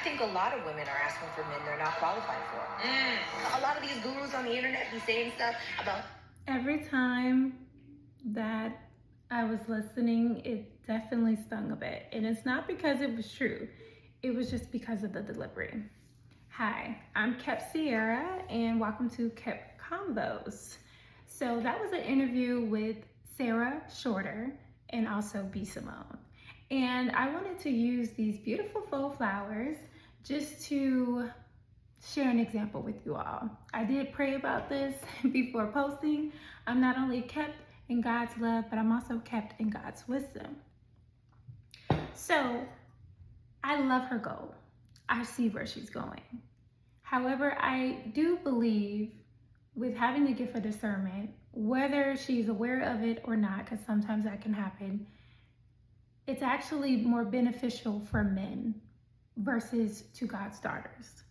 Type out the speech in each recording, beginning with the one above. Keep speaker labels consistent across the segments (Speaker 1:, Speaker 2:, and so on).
Speaker 1: think a lot of women are asking for men they're not qualified for. A lot of these gurus on the internet be saying stuff about.
Speaker 2: Every time that I was listening, it definitely stung a bit. And it's not because it was true, it was just because of the delivery. Hi, I'm Kep Sierra, and welcome to Kep Convos. So that was an interview with Sarah Shorter and also B. Simone. And I wanted to use these beautiful faux flowers just to share an example with you all. I did pray about this before posting. I'm not only kept in God's love, but I'm also kept in God's wisdom. So I love her goal. I see where she's going. However, I do believe with having the gift of discernment, whether she's aware of it or not, because sometimes that can happen, it's actually more beneficial for men versus to God's daughters.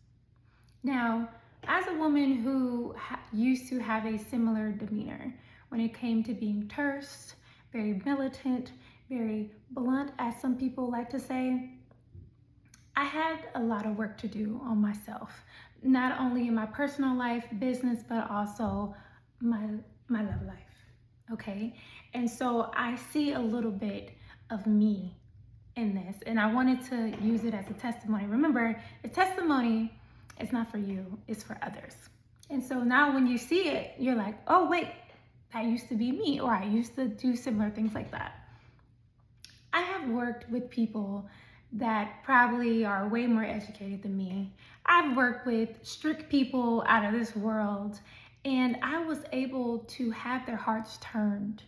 Speaker 2: Now, as a woman who used to have a similar demeanor when it came to being terse, very militant, very blunt, as some people like to say, I had a lot of work to do on myself, not only in my personal life, business, but also my love life, okay? And so I see a little bit of me in this, and I wanted to use it as a testimony. Remember, a testimony, it's not for you, it's for others. And so now when you see it, you're like, oh wait, that used to be me, or I used to do similar things like that. I have worked with people that probably are way more educated than me. I've worked with strict people out of this world, and I was able to have their hearts turned,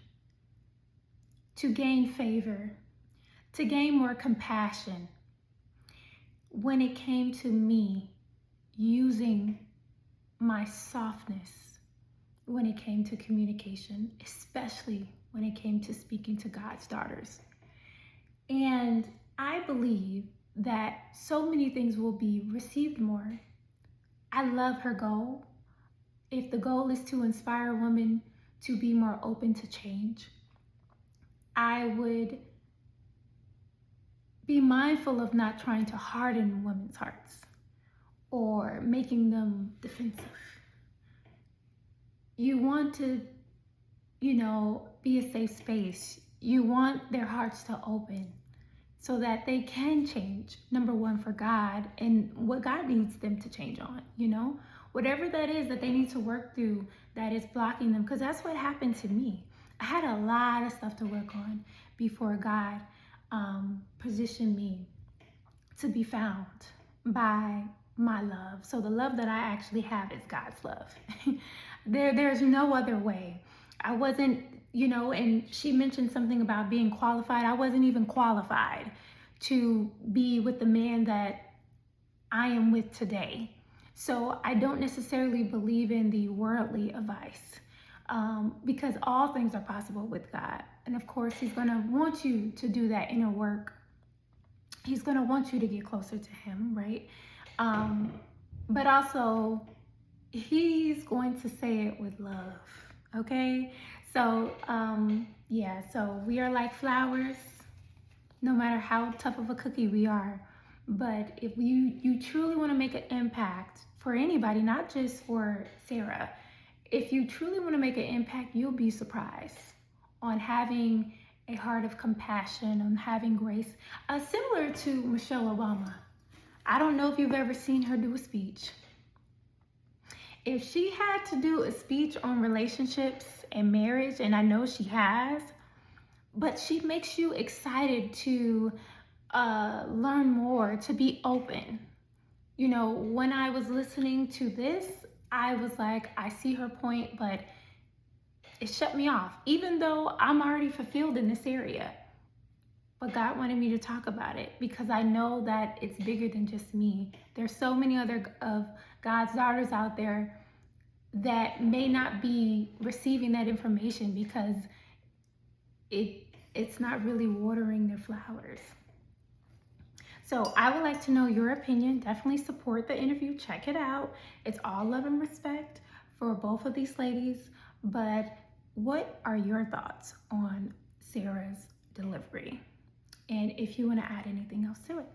Speaker 2: to gain favor, to gain more compassion when it came to me using my softness when it came to communication, especially when it came to speaking to God's daughters. And I believe that so many things will be received more. I love her goal. If the goal is to inspire women to be more open to change, I would be mindful of not trying to harden women's hearts or making them defensive. You want to, be a safe space. You want their hearts to open so that they can change, number one, for God and what God needs them to change on, whatever that is that they need to work through that is blocking them, because that's what happened to me. I had a lot of stuff to work on before God positioned me to be found by my love. So the love that I actually have is God's love. There's no other way. I wasn't, and she mentioned something about being qualified. I wasn't even qualified to be with the man that I am with today. So I don't necessarily believe in the worldly advice, because all things are possible with God. And of course, he's gonna want you to do that inner work. He's gonna want you to get closer to him, right? But also, he's going to say it with love, okay? So, so we are like flowers, no matter how tough of a cookie we are. But if you truly want to make an impact for anybody, not just for Sarah, if you truly want to make an impact, you'll be surprised on having a heart of compassion, on having grace, similar to Michelle Obama. I don't know if you've ever seen her do a speech. If she had to do a speech on relationships and marriage, and I know she has, but she makes you excited to learn more, to be open. When I was listening to this, I was like, I see her point, but it shut me off, even though I'm already fulfilled in this area. But God wanted me to talk about it because I know that it's bigger than just me. There's so many other of God's daughters out there that may not be receiving that information because it's not really watering their flowers. So I would like to know your opinion. Definitely support the interview. Check it out. It's all love and respect for both of these ladies. But what are your thoughts on Sarah's delivery? And if you want to add anything else to it.